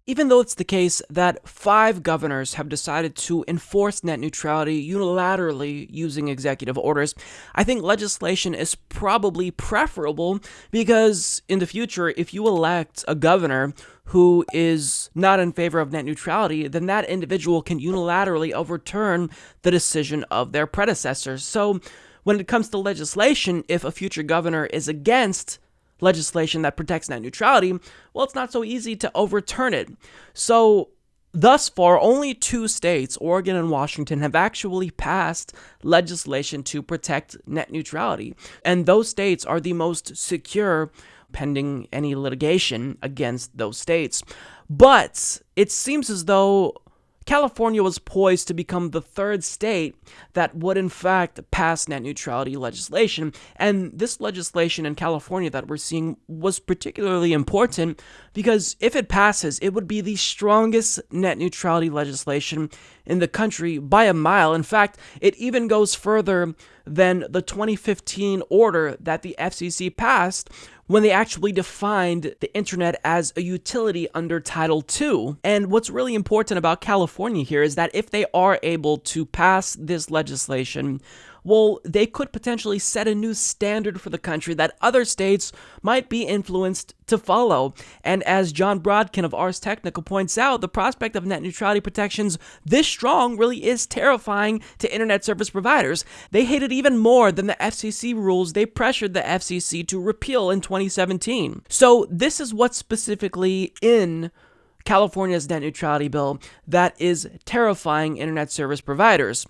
Even though it's the case that 5 governors have decided to enforce net neutrality unilaterally using executive orders, I think legislation is probably preferable because in the future, if you elect a governor who is not in favor of net neutrality, then that individual can unilaterally overturn the decision of their predecessors. So when it comes to legislation, if a future governor is against legislation that protects net neutrality, well, it's not so easy to overturn it. So, thus far, only 2 states, Oregon and Washington, have actually passed legislation to protect net neutrality. And those states are the most secure pending any litigation against those states. But it seems as though California was poised to become the 3rd state that would in fact pass net neutrality legislation, and this legislation in California that we're seeing was particularly important because if it passes, it would be the strongest net neutrality legislation in the country by a mile. In fact, it even goes further than the 2015 order that the FCC passed when they actually defined the internet as a utility under Title II. And what's really important about California here is that if they are able to pass this legislation, well, they could potentially set a new standard for the country that other states might be influenced to follow. And as John Brodkin of Ars Technica points out, the prospect of net neutrality protections this strong really is terrifying to internet service providers. They hate it even more than the FCC rules they pressured the FCC to repeal in 2017. So this is what's specifically in California's net neutrality bill that is terrifying internet service providers.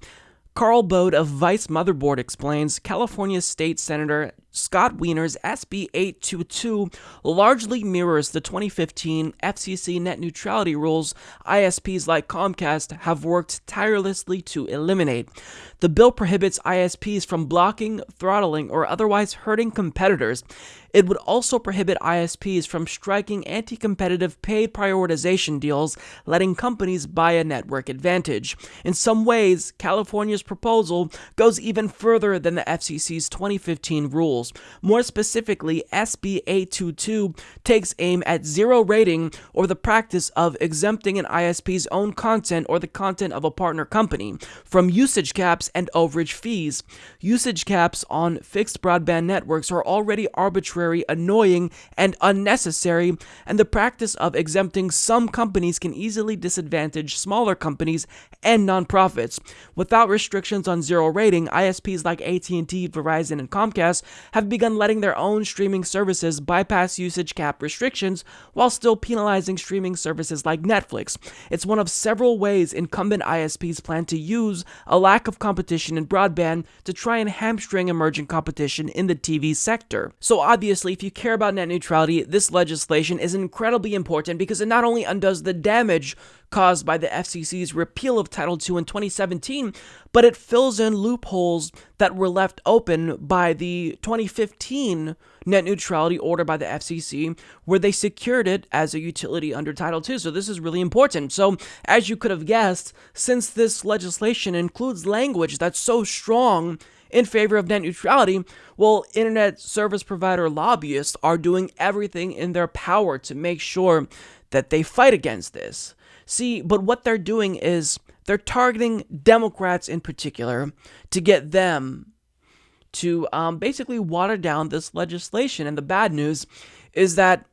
Carl Bode of Vice Motherboard explains California State Senator Scott Wiener's SB 822 largely mirrors the 2015 FCC net neutrality rules ISPs like Comcast have worked tirelessly to eliminate. The bill prohibits ISPs from blocking, throttling, or otherwise hurting competitors. It would also prohibit ISPs from striking anti-competitive paid prioritization deals, letting companies buy a network advantage. In some ways, California's proposal goes even further than the FCC's 2015 rules. More specifically, SB 822 takes aim at zero rating or the practice of exempting an ISP's own content or the content of a partner company from usage caps and overage fees. Usage caps on fixed broadband networks are already arbitrary, annoying, and unnecessary, and the practice of exempting some companies can easily disadvantage smaller companies and nonprofits. Without restrictions on zero rating, ISPs like AT&T, Verizon, and Comcast have begun letting their own streaming services bypass usage cap restrictions while still penalizing streaming services like Netflix. It's one of several ways incumbent ISPs plan to use a lack of competition in broadband to try and hamstring emerging competition in the TV sector. So obviously, if you care about net neutrality, this legislation is incredibly important because it not only undoes the damage caused by the FCC's repeal of Title II in 2017, but it fills in loopholes that were left open by the 2015 net neutrality order by the FCC, where they secured it as a utility under Title II. So this is really important. So as you could have guessed, since this legislation includes language that's so strong in favor of net neutrality, well, internet service provider lobbyists are doing everything in their power to make sure that they fight against this. See, but what they're doing is they're targeting Democrats in particular to get them to basically water down this legislation. And the bad news is that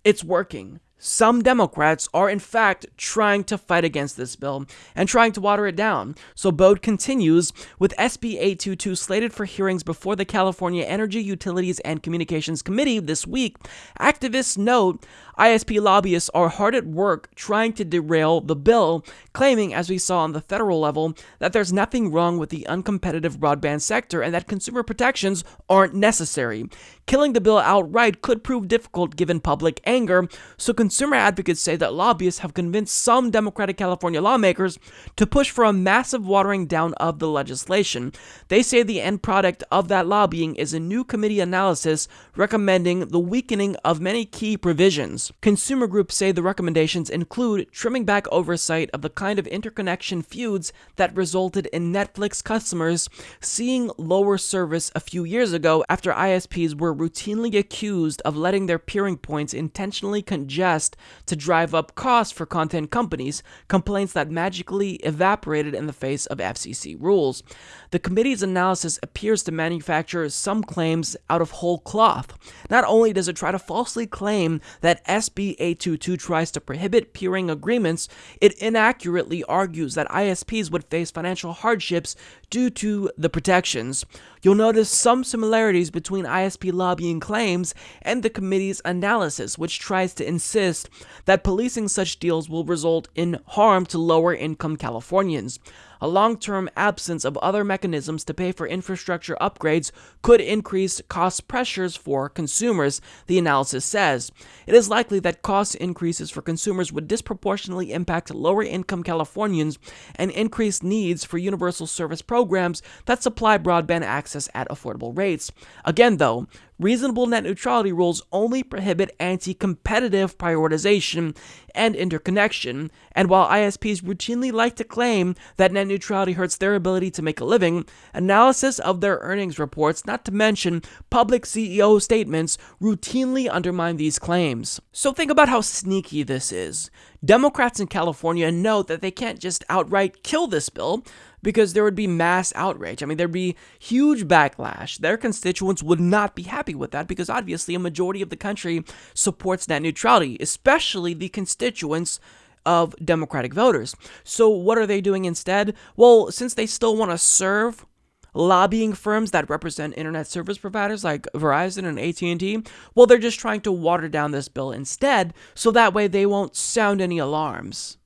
it's working. Some Democrats are in fact trying to fight against this bill and trying to water it down. So Bode continues, with SB 822 slated for hearings before the California Energy, Utilities, and Communications Committee this week, activists note ISP lobbyists are hard at work trying to derail the bill, claiming, as we saw on the federal level, that there's nothing wrong with the uncompetitive broadband sector and that consumer protections aren't necessary. Killing the bill outright could prove difficult given public anger, so consumer advocates say that lobbyists have convinced some Democratic California lawmakers to push for a massive watering down of the legislation. They say the end product of that lobbying is a new committee analysis recommending the weakening of many key provisions. Consumer groups say the recommendations include trimming back oversight of the kind of interconnection feuds that resulted in Netflix customers seeing lower service a few years ago after ISPs were routinely accused of letting their peering points intentionally congest to drive up costs for content companies, complaints that magically evaporated in the face of FCC rules. The committee's analysis appears to manufacture some claims out of whole cloth. Not only does it try to falsely claim that SB 822 tries to prohibit peering agreements, it inaccurately argues that ISPs would face financial hardships due to the protections. You'll notice some similarities between ISP lobbying claims and the committee's analysis, which tries to insist that policing such deals will result in harm to lower-income Californians. A long-term absence of other mechanisms to pay for infrastructure upgrades could increase cost pressures for consumers, the analysis says. It is likely that cost increases for consumers would disproportionately impact lower-income Californians and increase needs for universal service programs that supply broadband access at affordable rates. Again, though, reasonable net neutrality rules only prohibit anti-competitive prioritization and interconnection, and while ISPs routinely like to claim that net neutrality hurts their ability to make a living, analysis of their earnings reports, not to mention public CEO statements, routinely undermine these claims. So think about how sneaky this is. Democrats in California know that they can't just outright kill this bill, because there would be mass outrage. I mean, there'd be huge backlash. Their constituents would not be happy with that because obviously a majority of the country supports net neutrality, especially the constituents of Democratic voters. So what are they doing instead? Well, since they still want to serve lobbying firms that represent internet service providers like Verizon and AT&T, well, they're just trying to water down this bill instead, so that way they won't sound any alarms.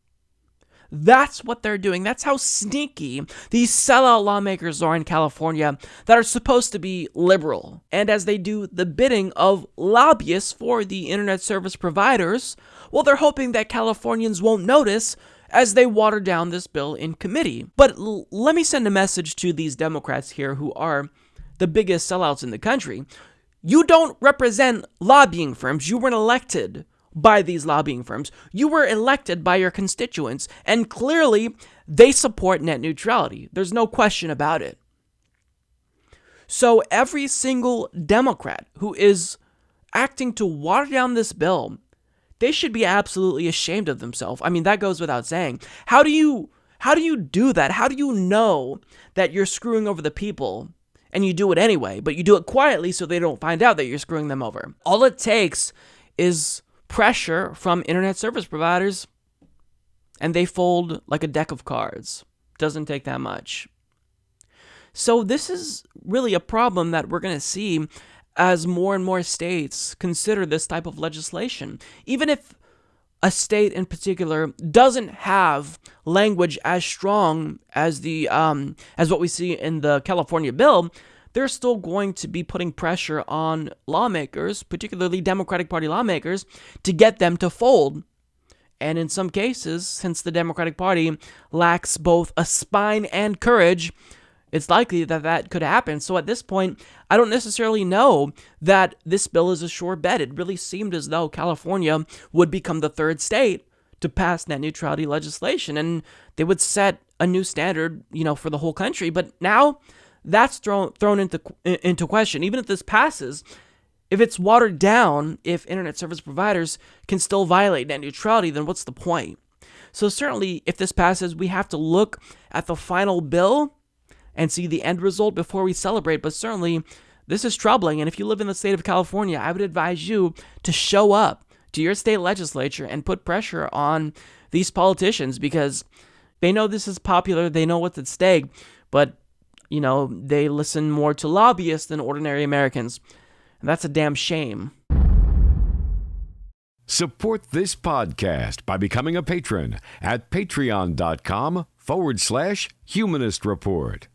That's what they're doing. That's how sneaky these sellout lawmakers are in California that are supposed to be liberal. And as they do the bidding of lobbyists for the internet service providers, well, they're hoping that Californians won't notice as they water down this bill in committee. But let me send a message to these Democrats here who are the biggest sellouts in the country. You don't represent lobbying firms. You weren't elected by these lobbying firms. You were elected by your constituents, and clearly they support net neutrality. There's no question about it. So every single Democrat who is acting to water down this bill, they should be absolutely ashamed of themselves. I mean, that goes without saying. How do you do that? How do you know that you're screwing over the people and you do it anyway, but you do it quietly so they don't find out that you're screwing them over? All it takes is pressure from internet service providers, and they fold like a deck of cards. Doesn't take that much. So this is really a problem that we're going to see as more and more states consider this type of legislation. Even if a state in particular doesn't have language as strong as the as what we see in the California bill, they're still going to be putting pressure on lawmakers, particularly Democratic Party lawmakers, to get them to fold. And in some cases, since the Democratic Party lacks both a spine and courage, it's likely that that could happen. So at this point, I don't necessarily know that this bill is a sure bet. It really seemed as though California would become the third state to pass net neutrality legislation, and they would set a new standard, for the whole country. But now that's thrown into question. Even if this passes, if it's watered down, if internet service providers can still violate net neutrality, then what's the point? So certainly, if this passes, we have to look at the final bill and see the end result before we celebrate. But certainly, this is troubling. And if you live in the state of California, I would advise you to show up to your state legislature and put pressure on these politicians, because they know this is popular. They know what's at stake. But they listen more to lobbyists than ordinary Americans. And that's a damn shame. Support this podcast by becoming a patron at patreon.com/Humanist Report.